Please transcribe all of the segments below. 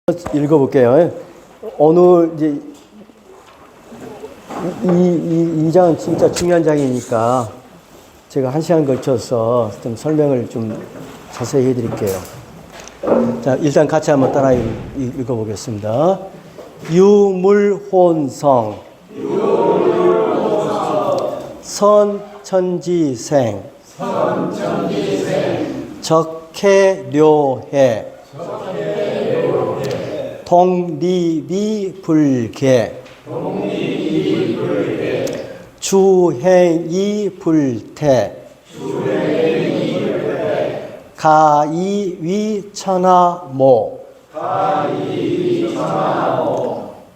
읽어볼게요. 오늘 이제 이 장은 진짜 중요한 장이니까 제가 1시간 걸쳐서 좀 설명을 좀 자세히 해드릴게요. 자, 일단 같이 한번 따라 읽어보겠습니다. 유물혼성, 선천지생, 적해료해, 독립이불개, 주행이불태, 가이위천하모,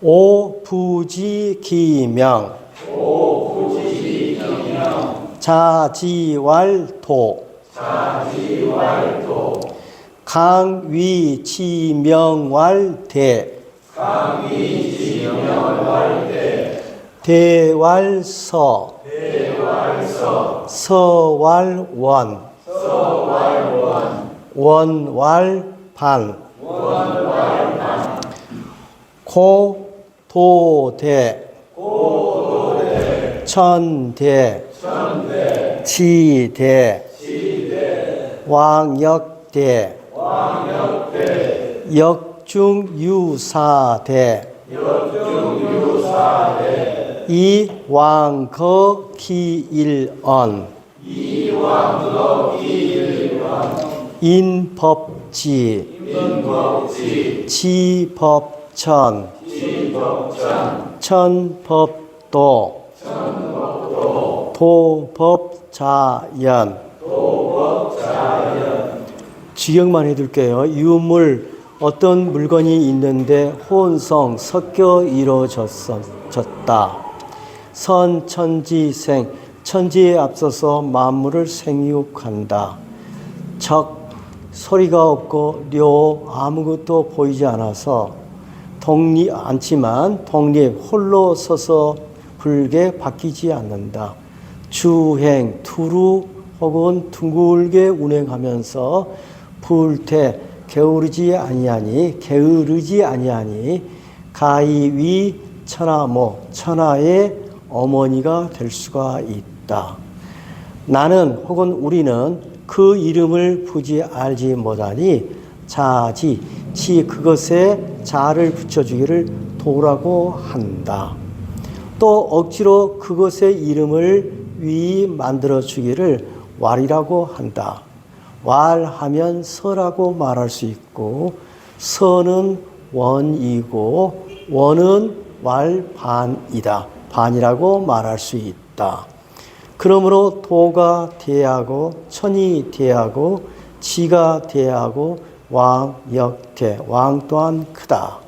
오부지기명, 자지왈도, 강위지명왈대, 대왈서, 서왈원, 원왈반, 고도대, 천대, 지대, 왕역대, 역중유사대, 이왕거기일언, 인법지, 지법천, 천법도, 도법자연. 직역만 해둘게요. 유물, 어떤 물건이 있는데 혼성, 섞여 이루어졌다. 선천지생, 천지에 앞서서 만물을 생육한다. 적, 소리가 없고 료, 아무것도 보이지 않아서 독립, 홀로 서서 불게 바뀌지 않는다. 주행, 두루 혹은 둥글게 운행하면서 불태, 게으르지 아니하니 가이위 천하모, 천하의 어머니가 될 수가 있다. 나는 혹은 우리는 그 이름을 굳이 알지 못하니 지 그것에 자를 붙여주기를 도라고 한다. 또 억지로 그것의 이름을 위 만들어주기를 왈이라고 한다. 왈하면 서라고 말할 수 있고, 서는 원이고 원은 왈반이다. 반이라고 말할 수 있다. 그러므로 도가 대하고 천이 대하고 지가 대하고 왕역대, 왕 또한 크다.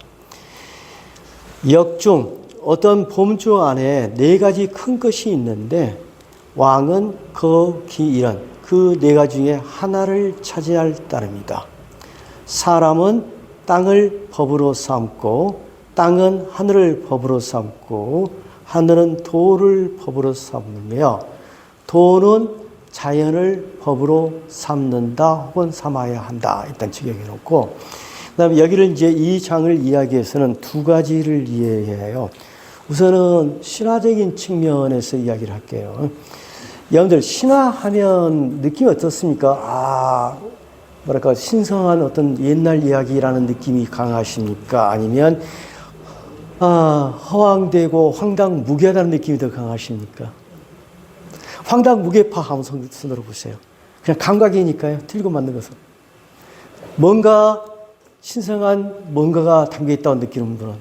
역중, 어떤 범주 안에 4가지 큰 것이 있는데 왕은 거기일은 그 4가지 중에 하나를 차지할 따름이다. 사람은 땅을 법으로 삼고, 땅은 하늘을 법으로 삼고, 하늘은 도를 법으로 삼으며, 도는 자연을 법으로 삼는다 혹은 삼아야 한다. 일단 직역해 놓고, 그 다음에 여기를 이제 이 장을 이야기해서는 2가지를 이해해요. 우선은 신화적인 측면에서 이야기를 할게요. 여러분들 신화하면 느낌이 어떻습니까? 뭐랄까 신성한 어떤 옛날 이야기라는 느낌이 강하십니까? 아니면 허황되고 황당무계하다는 느낌이 더 강하십니까? 황당무계파 한번 손들어 보세요. 그냥 감각이니까요. 틀리고 맞는 것은. 뭔가 신성한 뭔가가 담겨있다고 느끼는 분은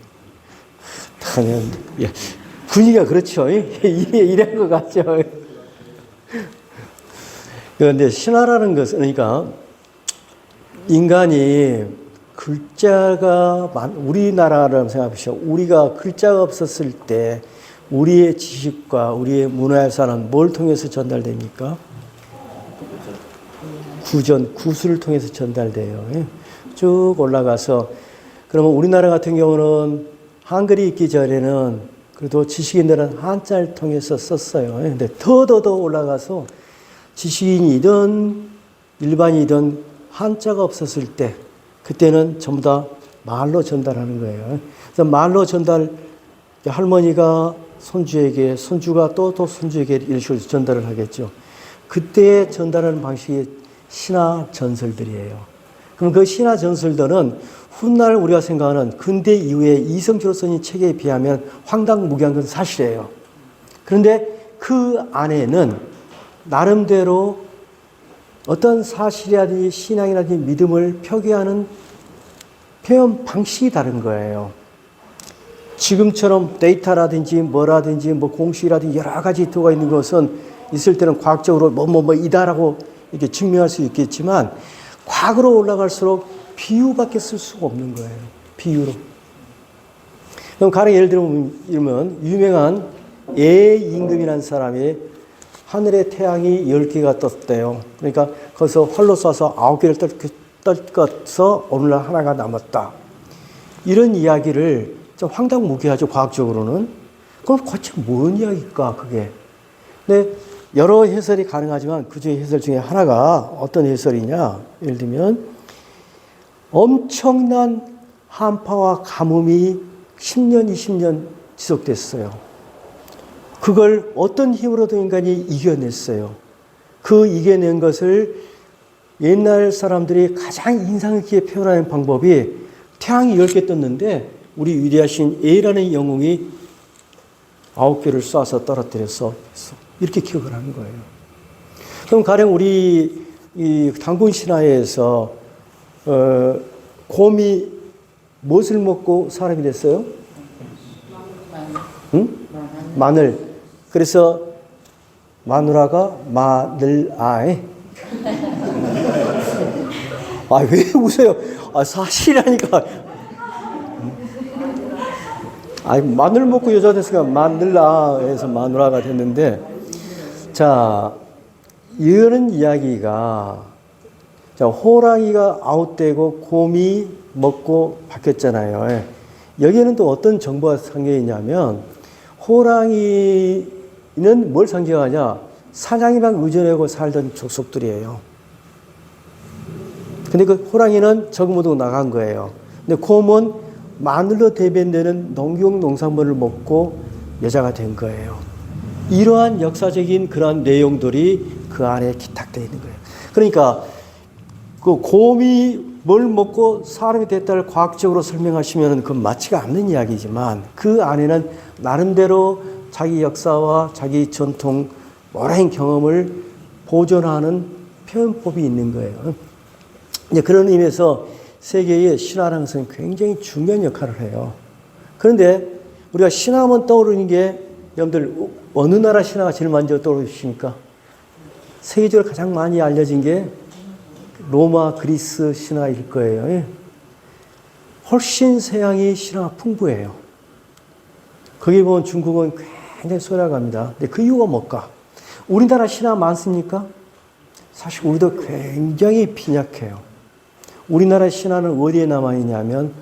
분위기가 그렇죠. 이런 것 같죠. 그런데 신화라는 것은, 그러니까 인간이 글자가 우리나라라고 생각하십시오. 우리가 글자가 없었을 때 우리의 지식과 우리의 문화유산은 뭘 통해서 전달됩니까? 구술을 통해서 전달돼요. 쭉 올라가서, 그러면 우리나라 같은 경우는 한글이 있기 전에는 그래도 지식인들은 한자를 통해서 썼어요. 근데 더 올라가서 지식인이든 일반이든 한자가 없었을 때, 그때는 전부 다 말로 전달하는 거예요. 그래서 말로 전달, 할머니가 손주에게, 손주가 또 손주에게 이런 식으로 전달을 하겠죠. 그때 전달하는 방식이 신화 전설들이에요. 그럼 그 신화 전설들은 훗날 우리가 생각하는 근대 이후의 이성철 선생 책에 비하면 황당무계한 건 사실이에요. 그런데 그 안에는 나름대로 어떤 사실이라든지 신앙이라든지 믿음을 표기하는 표현 방식이 다른 거예요. 지금처럼 데이터라든지 뭐라든지 뭐 공식이라든지 여러 가지 들어가 있는 것은 있을 때는 과학적으로 이다라고 이렇게 증명할 수 있겠지만 과거로 올라갈수록 비유밖에 쓸 수가 없는 거예요. 비유로. 그럼 가령 예를 들면 유명한 예임금이라는 사람이 하늘에 태양이 10개가 떴대요. 그러니까 거기서 활로 쏴서 9개를 떨궈서 오늘날 하나가 남았다. 이런 이야기를 좀 황당무계하죠, 과학적으로는. 그럼 도대체 뭔 이야기일까, 그게. 근데 여러 해설이 가능하지만 그 중에 해설 중에 하나가 어떤 해설이냐. 예를 들면 엄청난 한파와 가뭄이 10년, 20년 지속됐어요. 그걸 어떤 힘으로든 인간이 이겨냈어요. 그 이겨낸 것을 옛날 사람들이 가장 인상 깊게 표현하는 방법이 태양이 10개 떴는데 우리 위대하신 A라는 영웅이 9개를 쏴서 떨어뜨려서 이렇게 기억을 하는 거예요. 그럼 가령 우리 이 단군 신화에서 곰이 무엇을 먹고 사람이 됐어요? 응? 마늘. 그래서 마누라가 마늘아에. 아, 왜 웃어요? 아, 사실이라니까. 아, 마늘 먹고 여자 됐으니까 마늘아에서 마누라가 됐는데, 자, 이런 이야기가, 자, 호랑이가 아웃되고 곰이 먹고 바뀌었잖아요. 여기에는 또 어떤 정보가 담겨 있냐면, 호랑이는 뭘 상징하냐? 사냥에만 의존하고 살던 족속들이에요. 근데 그 호랑이는 적응모드로 나간 거예요. 근데 곰은 마늘로 대변되는 농경 농산물을 먹고 여자가 된 거예요. 이러한 역사적인 그러한 내용들이 그 안에 기탁되어 있는 거예요. 그러니까 그 곰이 뭘 먹고 사람이 됐다를 과학적으로 설명하시면 그건 맞지가 않는 이야기지만 그 안에는 나름대로 자기 역사와 자기 전통, 오랜 경험을 보존하는 표현법이 있는 거예요. 이제 그런 의미에서 세계의 신화라는 것은 굉장히 중요한 역할을 해요. 그런데 우리가 신화하면 떠오르는 게 여러분들 어느 나라 신화가 제일 먼저 떠오르십니까? 세계적으로 가장 많이 알려진 게 로마, 그리스 신화일 거예요. 훨씬 서양이 신화가 풍부해요. 거기 보면 중국은 굉장히 소략합니다. 근데 그 이유가 뭘까? 우리나라 신화 많습니까? 사실 우리도 굉장히 빈약해요. 우리나라 신화는 어디에 남아있냐면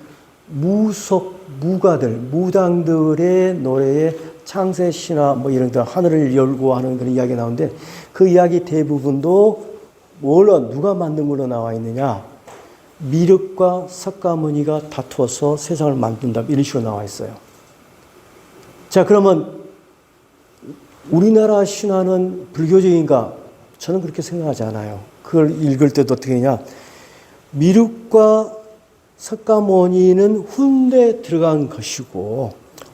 무가들, 무당들의 노래에 창세 신화 뭐 이런 데 하늘을 열고 하는 그런 이야기가 나오는데 그 이야기 대부분도 누가 만든 걸로 나와 있느냐? 미륵과 석가모니가 다투어서 세상을 만든다. 이런 식으로 나와 있어요. 자, 그러면 우리나라 신화는 불교적인가? 저는 그렇게 생각하지 않아요. 그걸 읽을 때도 어떻게 하냐? 미륵과 석가모니는 훈대에 들어간 것이고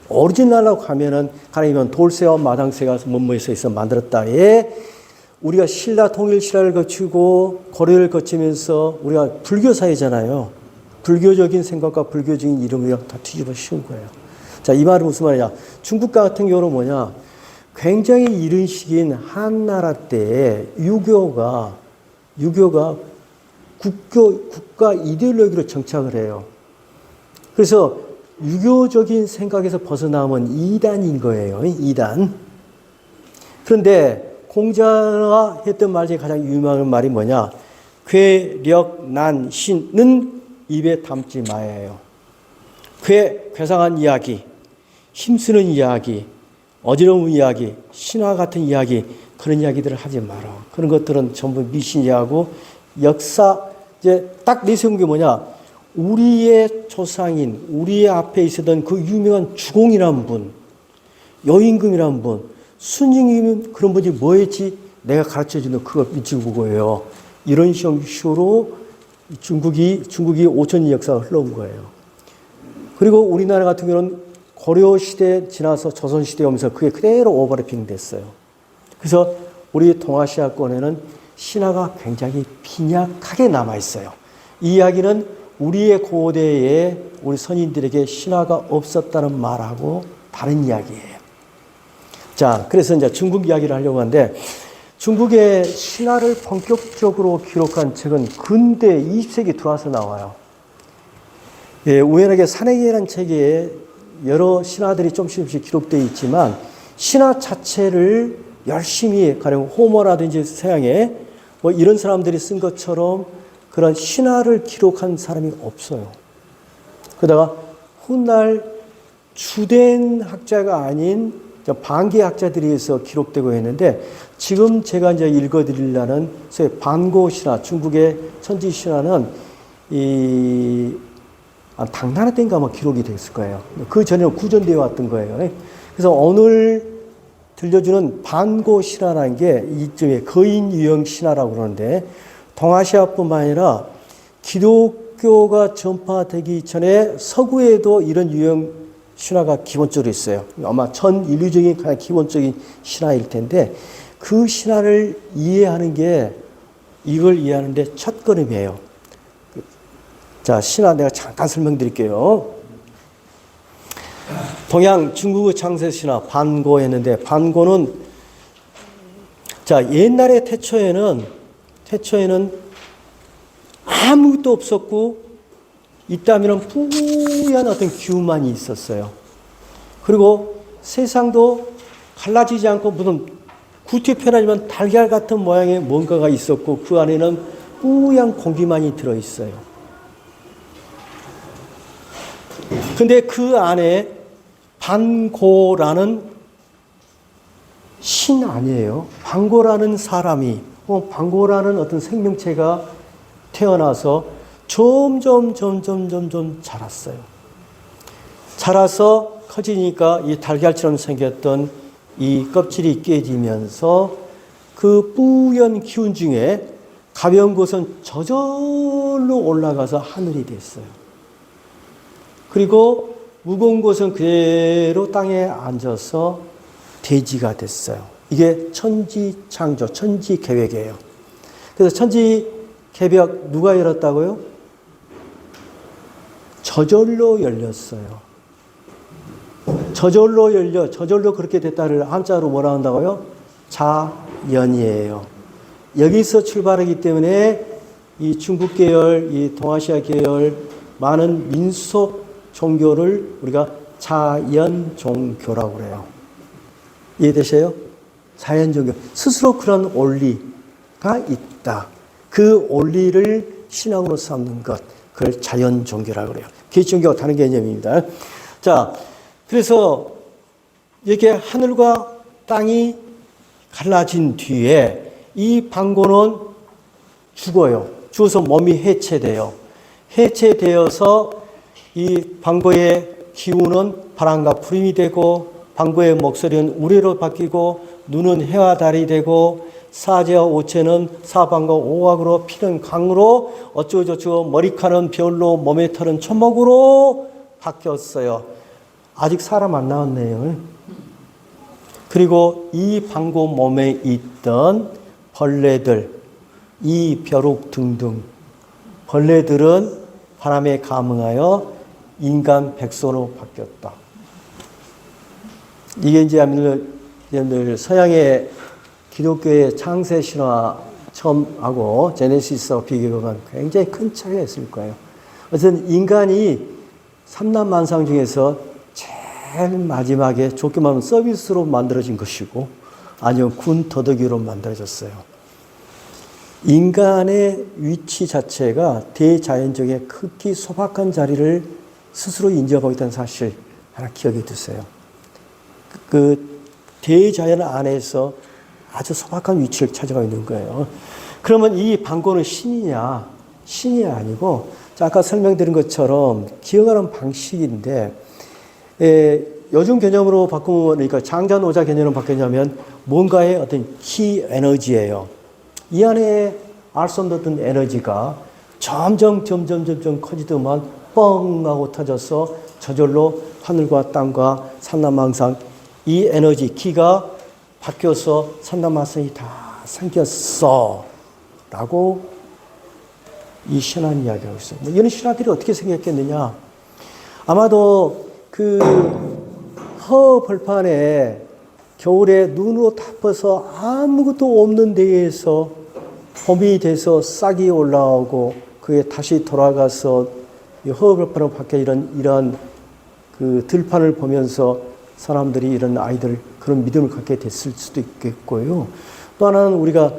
오리지널하고 가면은 가령 돌쇠와 마당쇠가 뭐뭐에서 있어 만들었다에 우리가 신라 통일 신라를 거치고 고려를 거치면서 우리가 불교 사회잖아요. 불교적인 생각과 불교적인 이름을 다 뒤집어 씌운 거예요. 자, 이 말은 무슨 말이냐? 중국 같은 경우는 뭐냐? 굉장히 이른 시기인 한나라 때에 유교가 국가 이데올로기로 정착을 해요. 그래서 유교적인 생각에서 벗어나면 이단인 거예요. 이단. 그런데 공자가 했던 말 중에 가장 유명한 말이 뭐냐? 괴력난신은 입에 담지 마예요. 괴상한 이야기, 힘쓰는 이야기, 어지러운 이야기, 신화 같은 이야기, 그런 이야기들을 하지 마라. 그런 것들은 전부 미신이하고 역사, 이제 딱 내세운 게 뭐냐? 우리의 조상인, 우리의 앞에 있었던 그 유명한 주공이란 분, 여임금이란 분, 순임금은 그런 분이 뭐였지? 내가 가르쳐주는 그거 미치고 보고요. 이런 식으로 중국이 5천년 역사가 흘러온 거예요. 그리고 우리나라 같은 경우는 고려 시대 지나서 조선 시대 오면서 그게 그대로 오버래핑 됐어요. 그래서 우리 동아시아권에는 신화가 굉장히 빈약하게 남아 있어요. 이 이야기는 우리의 고대에 우리 선인들에게 신화가 없었다는 말하고 다른 이야기예요. 자, 그래서 이제 중국 이야기를 하려고 하는데, 중국의 신화를 본격적으로 기록한 책은 근대 20세기 들어와서 나와요. 예, 우연하게 산해기라는 책에 여러 신화들이 조금씩 기록되어 있지만, 신화 자체를 열심히, 가령 호모라든지 서양에 뭐 이런 사람들이 쓴 것처럼 그런 신화를 기록한 사람이 없어요. 그러다가 훗날 주된 학자가 아닌 반기 학자들이 해서 기록되고 있는데, 지금 제가 이제 읽어드리려는 소위 반고 신화, 중국의 천지 신화는 당나라 때인가 아마 기록이 됐을 거예요. 그 전에는 구전되어 왔던 거예요. 그래서 오늘 들려주는 반고 신화라는 게 이쯤에 거인 유형 신화라고 그러는데, 동아시아뿐만 아니라 기독교가 전파되기 전에 서구에도 이런 유형 신화가 기본적으로 있어요. 아마 전인류적인 가장 기본적인 신화일 텐데, 그 신화를 이해하는 게 이걸 이해하는데 첫 걸음이에요. 자, 신화 내가 잠깐 설명드릴게요. 동양 중국의 창세 신화 반고 했는데, 반고는 자, 옛날에 태초에는 아무것도 없었고, 있다면 뿌연 어떤 기운만이 있었어요. 그리고 세상도 갈라지지 않고 무슨 구태편하지만 달걀 같은 모양의 뭔가가 있었고, 그 안에는 뿌연 공기만이 들어있어요. 근데 그 안에 반고라는 신 아니에요. 반고라는 사람이, 반고라는 어떤 생명체가 태어나서 점점 자랐어요. 자라서 커지니까 이 달걀처럼 생겼던 이 껍질이 깨지면서 그 뿌연 기운 중에 가벼운 것은 저절로 올라가서 하늘이 됐어요. 그리고 무거운 것은 그대로 땅에 앉아서 대지가 됐어요. 이게 천지창조, 천지계획이에요. 그래서 천지개벽 누가 열었다고요? 저절로 열렸어요. 저절로 그렇게 됐다를 한자로 뭐라 한다고요? 자연이에요. 여기서 출발하기 때문에 이 중국 계열, 이 동아시아 계열 많은 민속 종교를 우리가 자연 종교라고 그래요. 이해되세요? 자연 종교. 스스로 그런 원리가 있다. 그 원리를 신앙으로 삼는 것, 그걸 자연 종교라고 그래요. 기존교와 다른 개념입니다. 자, 그래서 이렇게 하늘과 땅이 갈라진 뒤에 이 반고는 죽어요. 죽어서 몸이 해체돼요. 해체되어서 이 반고의 기운은 바람과 구름이 되고, 반고의 목소리는 우레로 바뀌고, 눈은 해와 달이 되고, 사제와 오체는 사방과 오악으로, 피는 강으로, 어쩌고저쩌고 머리카락은 별로, 몸의 털은 초목으로 바뀌었어요. 아직 사람 안 나왔네요. 그리고 이 반고 몸에 있던 벌레들, 이 벼룩 등등 벌레들은 바람에 감응하여 인간 백성으로 바뀌었다. 이게 이제 늘 서양의 기독교의 창세 신화 처음 하고 제네시스와 비교하면 굉장히 큰 차이가 있을 거예요. 어쨌든 인간이 삼란만상 중에서 제일 마지막에 좋게 말하면 서비스로 만들어진 것이고, 아니면 군 더덕이로 만들어졌어요. 인간의 위치 자체가 대자연적에 극히 소박한 자리를 스스로 인정하고 있다는 사실 하나 기억해 두세요. 그 대자연 안에서 아주 소박한 위치를 찾아가 있는 거예요. 그러면 이 반고는 신이냐? 신이 아니고 아까 설명드린 것처럼 기억하는 방식인데 요즘 개념으로 바꾸면 그러니까 장자 노자 개념으로 바뀌냐면 뭔가의 어떤 키 에너지예요. 이 안에 알 수 없는 에너지가 점점 커지더만 뻥 하고 터져서 저절로 하늘과 땅과 산남항상 이 에너지 키가 바뀌어서 산남항상이 다 생겼어 라고 이 신한 이야기하고 있어요. 이런 신화들이 어떻게 생겼겠느냐. 아마도 그 허벌판에 겨울에 눈으로 덮어서 아무것도 없는 데에서 봄이 돼서 싹이 올라오고 그게 다시 돌아가서 허벌판으로 밖에 이런 그 들판을 보면서 사람들이 이런 아이들 그런 믿음을 갖게 됐을 수도 있겠고요. 또 하나는 우리가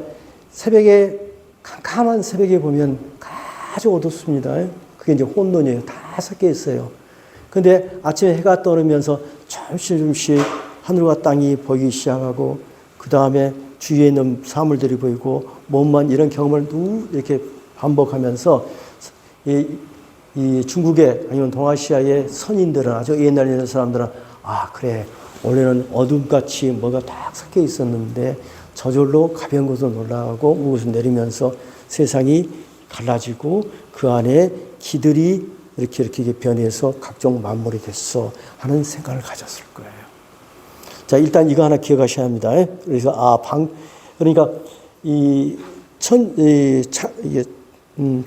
새벽에 캄캄한 새벽에 보면 아주 어둡습니다. 그게 이제 혼돈이에요. 다 섞여 있어요. 근데 아침에 해가 떠오르면서 조금씩 하늘과 땅이 보이기 시작하고 그 다음에 주위에 있는 사물들이 보이고 몸만 이런 경험을 이렇게 반복하면서 이 중국의 아니면 동아시아의 선인들은 아주 옛날에 있는 사람들은 아 그래 원래는 어둠같이 뭐가 딱 섞여 있었는데 저절로 가벼운 곳으로 올라가고 무거운 곳으로 내리면서 세상이 갈라지고 그 안에 기들이 이렇게 변해서 각종 만물이 됐어 하는 생각을 가졌을 거예요. 자, 일단 이거 하나 기억하셔야 합니다. 그래서 그러니까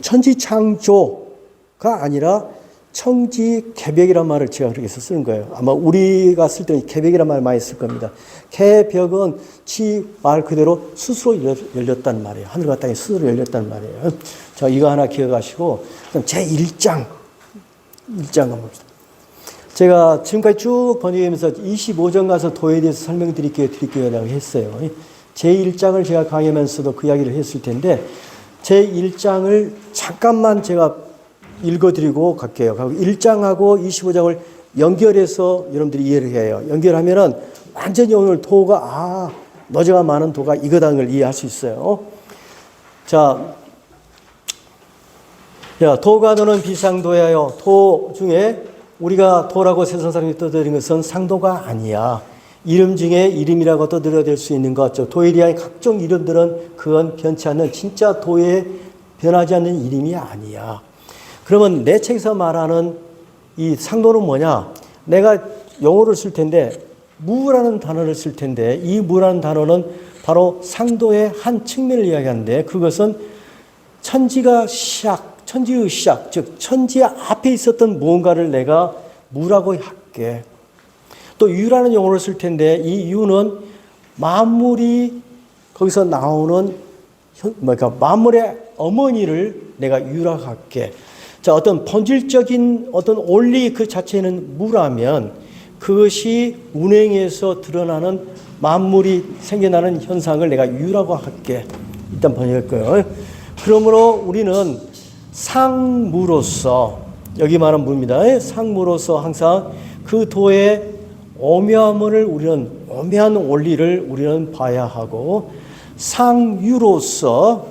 천지창조가 아니라 청지개벽이라는 말을 제가 그렇게 해서 쓰는 거예요. 아마 우리가 쓸 때는 개벽이라는 말 많이 쓸 겁니다. 개벽은 지 말 그대로 스스로 열렸단 말이에요. 하늘과 땅이 스스로 열렸단 말이에요. 자, 이거 하나 기억하시고 그럼 제1장 한번 봅시다. 제가 지금까지 쭉 번역하면서 25장 가서 도에 대해서 드릴게요라고 했어요. 제1장을 제가 강의하면서도 그 이야기를 했을 텐데 제1장을 잠깐만 제가 읽어드리고 갈게요. 1장하고 25장을 연결해서 여러분들이 이해를 해요. 연결하면은 완전히 오늘 도가 너저가 많은 도가 이거다는 걸 이해할 수 있어요. 자, 도가 너는 비상도야요. 도 중에 우리가 도라고 세상 사람이 떠들인 것은 상도가 아니야. 이름 중에 이름이라고 떠들어댈 수 있는 것. 도에 대한 각종 이름들은 그건 변치 않는 진짜 도에 변하지 않는 이름이 아니야. 그러면 내 책에서 말하는 이 상도는 뭐냐? 내가 영어를 쓸 텐데 무라는 단어를 쓸 텐데 이 무라는 단어는 바로 상도의 한 측면을 이야기하는데 그것은 천지의 시작, 즉 천지 앞에 있었던 무언가를 내가 무라고 할게. 또 유라는 용어를 쓸 텐데 이 유는 만물이 거기서 나오는 그러니까 만물의 어머니를 내가 유라고 할게. 자, 어떤 본질적인 어떤 원리 그 자체는 무라면 그것이 운행에서 드러나는 만물이 생겨나는 현상을 내가 유라고 할게. 일단 번역할 거예요. 그러므로 우리는 상무로서 여기 말한 무입니다. 상무로서 항상 그 도의 오묘함을 우리는 오묘한 원리를 우리는 봐야 하고 상유로서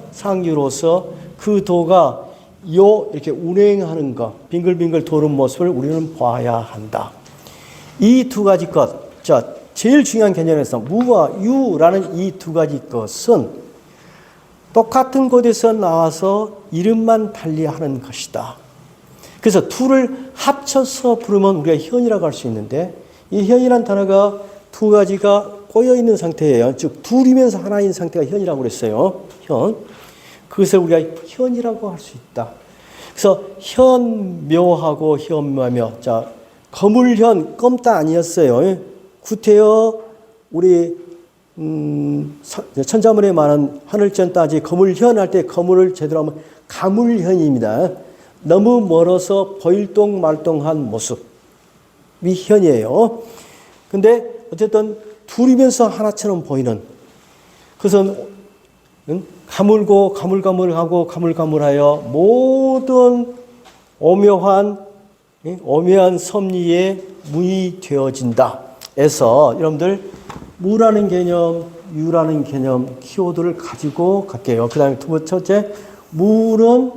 그 도가 이렇게 운행하는 것, 빙글빙글 도는 모습을 우리는 봐야 한다. 이 두 가지 것, 자, 제일 중요한 개념에서 무와 유라는 이 두 가지 것은 똑같은 곳에서 나와서 이름만 달리하는 것이다. 그래서 둘을 합쳐서 부르면 우리가 현이라고 할 수 있는데 이 현이라는 단어가 두 가지가 꼬여 있는 상태예요. 즉 둘이면서 하나인 상태가 현이라고 그랬어요. 현. 그것을 우리가 현이라고 할 수 있다. 그래서 현묘하고 현묘하며, 자, 거물현 껌따 아니었어요. 구태여 우리 천자문에 말한 하늘전 따지 거물현 할 때 거물을 제대로 하면 가물현입니다. 너무 멀어서 보일동말동한 모습이 현이에요. 근데 어쨌든 둘이면서 하나처럼 보이는 그것은 가물고 가물가물하고 가물가물하여 모든 오묘한 섭리에 문이 되어진다. 에서 여러분들 무라는 개념, 유라는 개념 키워드를 가지고 갈게요. 그 다음에 두 번째 무는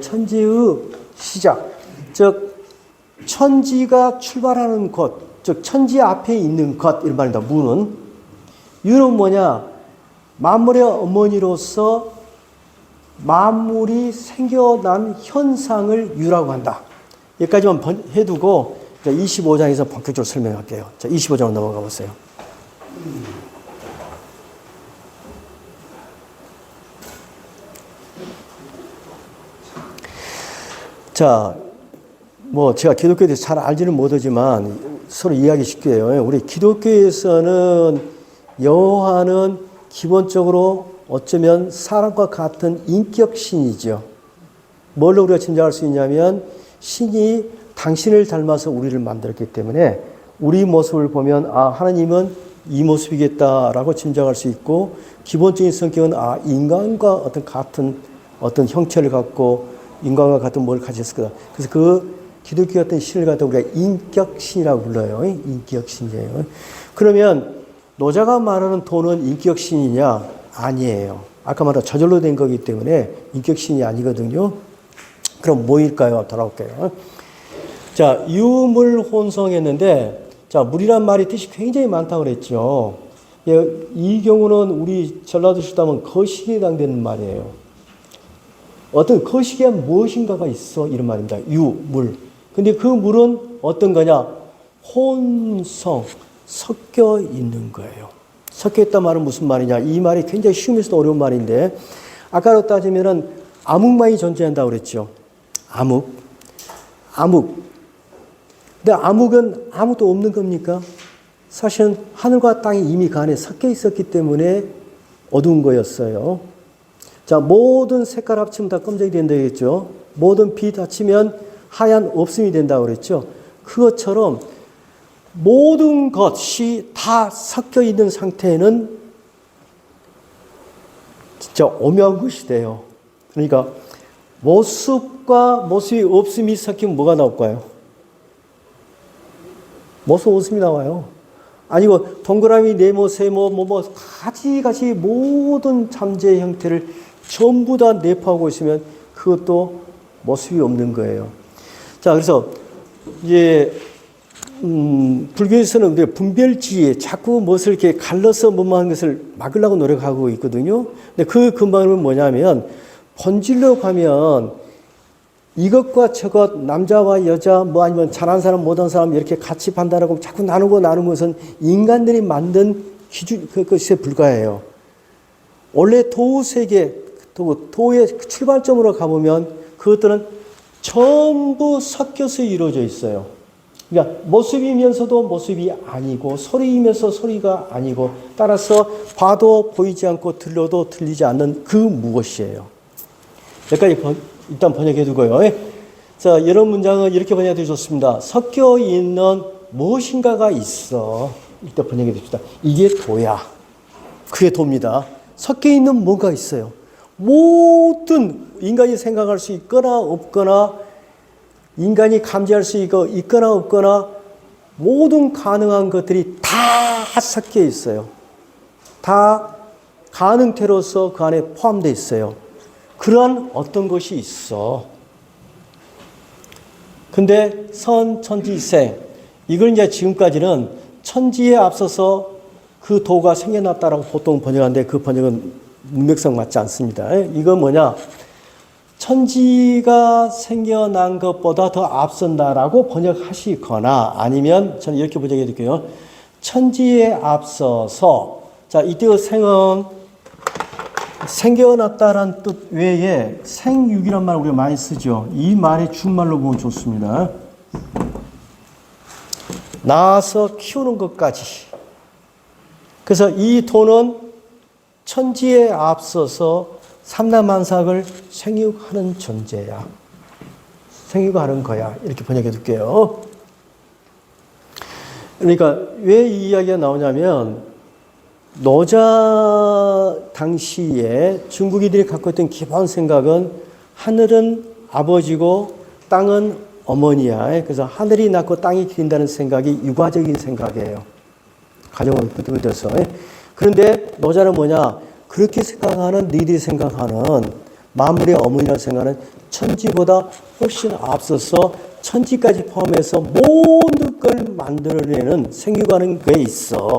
천지의 시작, 즉 천지가 출발하는 곳, 즉 천지 앞에 있는 것 이런 말입니다. 무는 유는 뭐냐? 만물의 어머니로서 만물이 생겨난 현상을 유라고 한다. 여기까지만 해두고 25장에서 본격적으로 설명할게요. 자, 25장으로 넘어가 보세요. 자, 뭐 제가 기독교에 대해서 잘 알지는 못하지만 서로 이야기 쉽게 해요. 우리 기독교에서는 여호와는 기본적으로 어쩌면 사람과 같은 인격 신이죠. 뭘로 우리가 짐작할 수 있냐면 신이 당신을 닮아서 우리를 만들었기 때문에 우리 모습을 보면 아, 하나님은 이 모습이겠다라고 짐작할 수 있고, 기본적인 성격은 아, 인간과 어떤 같은 어떤 형체를 갖고 인간과 같은 뭘 가졌을 거다. 그래서 그 기독교 같은 신을 갖다 우리가 인격신이라고 불러요. 인격신이에요. 그러면 노자가 말하는 돈은 인격신이냐? 아니에요. 아까 말한 저절로 된 거기 때문에 인격신이 아니거든요. 그럼 뭐일까요? 돌아올게요. 자, 유물혼성했는데, 자, 물이란 말이 뜻이 굉장히 많다고 그랬죠. 이 경우는 우리 전라도시로 하면 거시기에 해당되는 말이에요. 어떤 거시기에 무엇인가가 있어 이런 말입니다. 유, 물. 근데 그 물은 어떤 거냐? 혼성, 섞여 있는 거예요. 섞여 있단 말은 무슨 말이냐? 이 말이 굉장히 쉬우면서도 어려운 말인데, 아까로 따지면은 암흑만이 존재한다고 그랬죠. 암흑. 근데 암흑은 아무도 없는 겁니까? 사실은 하늘과 땅이 이미 그 안에 섞여 있었기 때문에 어두운 거였어요. 자, 모든 색깔 합치면 다 검정이 된다겠죠. 모든 빛 합치면 하얀 없음이 된다고 그랬죠. 그것처럼 모든 것이 다 섞여 있는 상태에는 진짜 오묘한 것이 돼요. 그러니까 모습과 모습이 없음이 섞이면 뭐가 나올까요? 모습 없음이 나와요. 아니고 동그라미, 네모, 세모, 가지가지 모든 잠재의 형태를 전부 다 내포하고 있으면 그것도 모습이 없는 거예요. 자, 그래서 이제 불교에서는 우리가 분별지에 자꾸 무엇을 이렇게 갈라서 뭐만 것을 막으려고 노력하고 있거든요. 근데 그 근본은 뭐냐면, 본질로 가면 이것과 저것, 남자와 여자, 뭐 아니면 잘한 사람, 못한 사람 이렇게 같이 판단하고 자꾸 나누는 것은 인간들이 만든 기준, 그것에 불과해요. 원래 도세계, 도의 출발점으로 가보면 그것들은 전부 섞여서 이루어져 있어요. 그러니까 모습이면서도 모습이 아니고, 소리이면서 소리가 아니고, 따라서 봐도 보이지 않고 들려도 들리지 않는 그 무엇이에요. 여기까지 일단 번역해 두고요. 자, 이런 문장은 이렇게 번역해 좋습니다. 섞여 있는 무엇인가가 있어. 일단 번역해 둡시다. 이게 도야. 그게 도입니다. 섞여 있는 뭔가 있어요. 모든 인간이 생각할 수 있거나 없거나, 인간이 감지할 수 있거나 없거나, 모든 가능한 것들이 다 섞여 있어요. 다 가능태로서 그 안에 포함되어 있어요. 그러한 어떤 것이 있어. 근데 선천지생, 이걸 이제 지금까지는 천지에 앞서서 그 도가 생겨났다라고 보통 번역하는데, 그 번역은 문맥상 맞지 않습니다. 이건 뭐냐? 천지가 생겨난 것보다 더 앞선다라고 번역하시거나, 아니면 저는 이렇게 번역해 드릴게요. 천지에 앞서서, 자, 이때의 생은 생겨났다라는 뜻 외에 생육이란 말 우리가 많이 쓰죠. 이 말의 준말로 보면 좋습니다. 낳아서 키우는 것까지. 그래서 이 도는 천지에 앞서서 삼라만삭을 생육하는 존재야. 생육하는 거야. 이렇게 번역해 둘게요. 그러니까 왜 이 이야기가 나오냐면, 노자 당시에 중국인들이 갖고 있던 기본 생각은 하늘은 아버지고 땅은 어머니야. 그래서 하늘이 낳고 땅이 기른다는 생각이 육아적인 생각이에요. 가정을 붙들어서. 그런데 노자는 뭐냐? 그렇게 생각하는, 너희들이 생각하는 만물의 어머니라는 생각은 천지보다 훨씬 앞서서 천지까지 포함해서 모든 걸 만들어내는 생육하는 게 있어.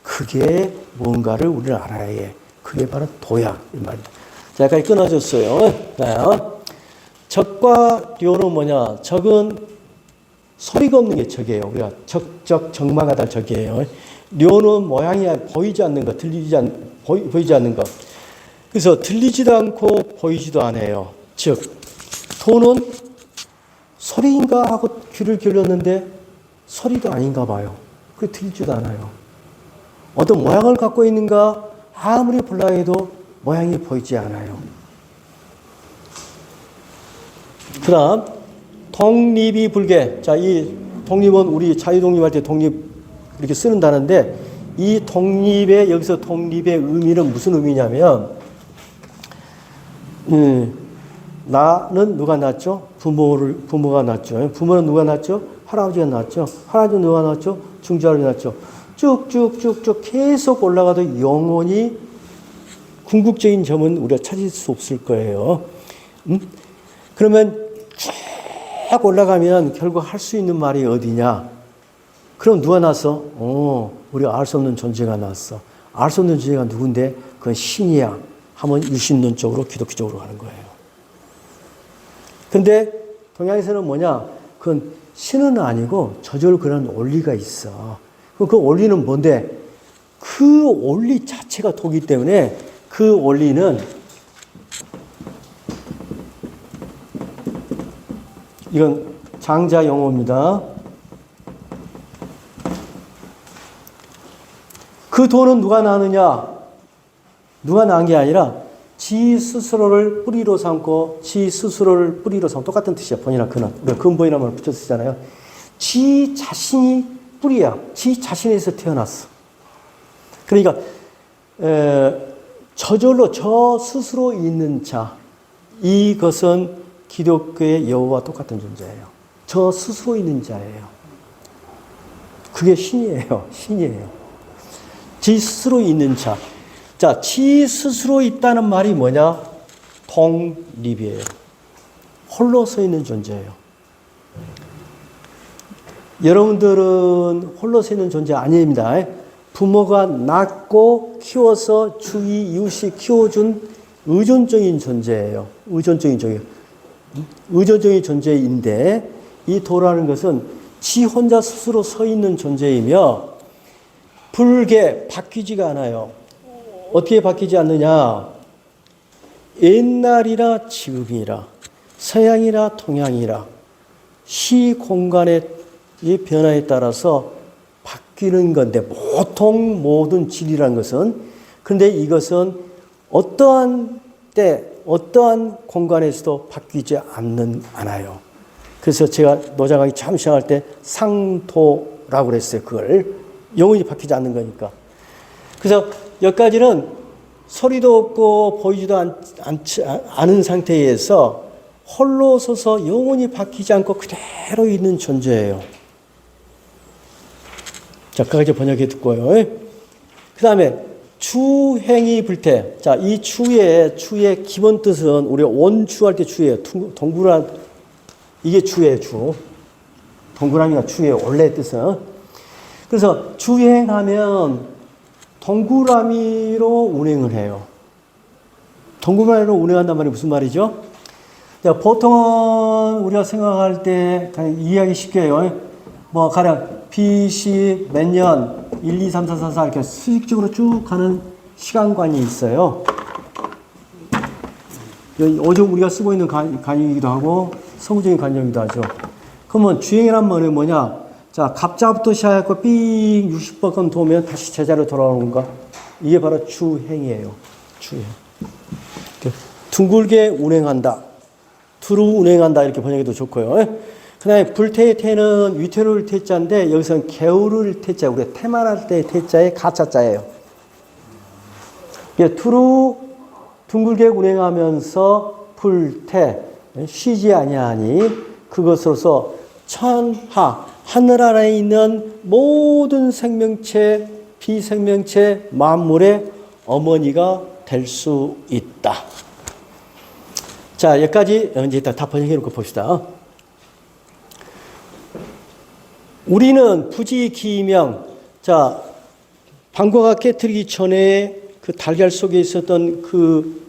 그게 뭔가를 우리는 알아야 해. 그게 바로 도야 이 말이다. 자, 여기까지 끊어졌어요. 자, 적과 료는 뭐냐? 적은 소리가 없는 게 적이에요. 우리가 적적 적망하다 적이에요. 료는 모양이 보이지 않는 거, 보이지 않는 거. 그래서 들리지도 않고 보이지도 않아요. 즉 도는 소리인가 하고 귀를 기울였는데 소리도 아닌가 봐요. 그게 들리지도 않아요. 어떤 모양을 갖고 있는가 아무리 볼라 해도 모양이 보이지 않아요. 그 다음 독립이 불개. 자, 이 독립은 우리 자유독립할 때 독립 이렇게 쓰는 단어인데 이 독립의 여기서 독립의 의미는 무슨 의미냐면 나는 누가 낳았죠? 부모가 낳았죠. 부모는 누가 낳았죠? 할아버지가 낳았죠. 할아버지는 누가 낳았죠? 중조할아버지가 낳았죠. 쭉쭉쭉쭉 계속 올라가도 영원히 궁극적인 점은 우리가 찾을 수 없을 거예요. 그러면 쭉 올라가면 결국 할 수 있는 말이 어디냐? 그럼 누가 나왔어? 우리가 알 수 없는 존재가 나왔어. 알 수 없는 존재가 누군데? 그건 신이야. 하면 유신론적으로 기독교적으로 가는 거예요. 근데 동양에서는 뭐냐? 그건 신은 아니고 저절로 그런 원리가 있어. 그 원리는 뭔데? 그 원리 자체가 도기 때문에 그 원리는 이건 장자 용어입니다. 그 도는 누가 낳느냐? 누가 낳은 게 아니라 지 스스로를 뿌리로 삼고 지 스스로를 뿌리로 삼고 똑같은 뜻이야. 본이나 근원. 우리가 근본이라는 말을 붙여 쓰잖아요. 지 자신이 뿌리야. 지 자신에서 태어났어. 그러니까 저절로 저 스스로 있는 자, 이것은 기독교의 여호와 똑같은 존재예요. 저 스스로 있는 자예요. 그게 신이에요. 신이에요. 지 스스로 있는 자. 자, 지 스스로 있다는 말이 뭐냐? 독립이에요. 홀로 서 있는 존재예요. 여러분들은 홀로 서 있는 존재 아닙니다. 부모가 낳고 키워서 주위 이웃이 키워준 의존적인 존재예요. 의존적인 존재인데 이 도라는 것은 지 혼자 스스로 서 있는 존재이며 불개, 바뀌지가 않아요. 어떻게 바뀌지 않느냐? 옛날이라 지금이라 서양이라 동양이라 시 공간의 이 변화에 따라서 바뀌는 건데 보통 모든 진리라는 것은 그런데 이것은 어떠한 때 어떠한 공간에서도 바뀌지 않아요. 그래서 제가 노장하기 처음 시작할 때 상도라고 그랬어요. 그걸 영원히 바뀌지 않는 거니까. 그래서 여기까지는 소리도 없고 보이지도 않은 상태에서 홀로 서서 영원히 바뀌지 않고 그대로 있는 존재예요. 자, 그까지 번역해 듣고요. 그 다음에 주행이 불태. 자, 이 주의 기본 뜻은 우리가 원주할 때 주예요. 동그란 이게 주예요, 주. 동그라미가 주의 원래 뜻은. 그래서 주행하면 동그라미로 운행을 해요. 동그라미로 운행한단 말이 무슨 말이죠? 자, 보통은 우리가 생각할 때 이해하기 쉽게 해요. 뭐 가령 BC 몇 년 1, 2, 3, 4, 4, 4 이렇게 수직적으로 쭉 가는 시간관이 있어요. 요즘 우리가 쓰고 있는 관념이기도 하고 성경적인 관념이기도 하죠. 그러면 주행이란 말은 뭐냐? 자, 갑자부터 시작해서 삥 60번 도면 다시 제자리로 돌아오는 거. 이게 바로 주행이에요. 주행. 둥글게 운행한다. 두루 운행한다. 이렇게 번역해도 좋고요. 그 다음에 불태의 태는 위태로울 태자인데 여기서는 게으를 태자. 우리가 태만할 때의 태자의 가짜자예요. 두루 둥글게 운행하면서 불태 쉬지 아니하니 그것으로서 천하 하늘 아래에 있는 모든 생명체 비생명체 만물의 어머니가 될 수 있다. 자, 여기까지 이제 일단 다 번역해 놓고 봅시다. 우리는 부지기명, 자, 방과가 깨트리기 전에 그 달걀 속에 있었던 그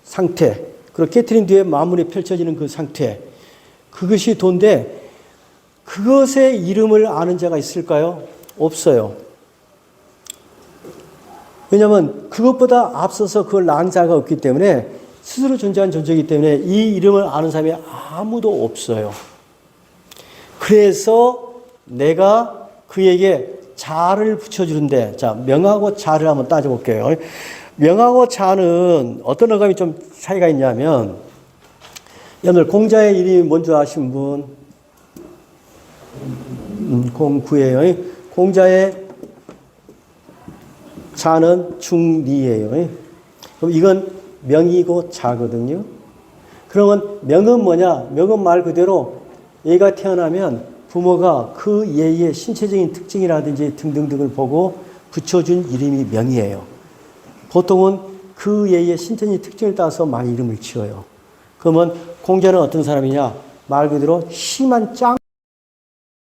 상태, 그리고 깨트린 뒤에 마무리 펼쳐지는 그 상태, 그것이 도인데, 그것의 이름을 아는 자가 있을까요? 없어요. 왜냐하면 그것보다 앞서서 그걸 낳은 자가 없기 때문에, 스스로 존재한 존재이기 때문에 이 이름을 아는 사람이 아무도 없어요. 그래서 내가 그에게 자를 붙여주는데, 자, 명하고 자를 한번 따져볼게요. 명하고 자는 어떤 어감이 좀 차이가 있냐면, 여러분들 공자의 이름이 뭔지 아신 분? 공구예요. 공자의 자는 중리예요. 그럼 이건 명이고 자거든요. 그러면 명은 뭐냐? 명은 말 그대로 얘가 태어나면 부모가 그 얘의 신체적인 특징이라든지 등등등을 보고 붙여준 이름이 명이에요. 보통은 그 얘의 신체적인 특징을 따서 많이 이름을 지어요. 그러면 공자는 어떤 사람이냐? 말 그대로 심한 짱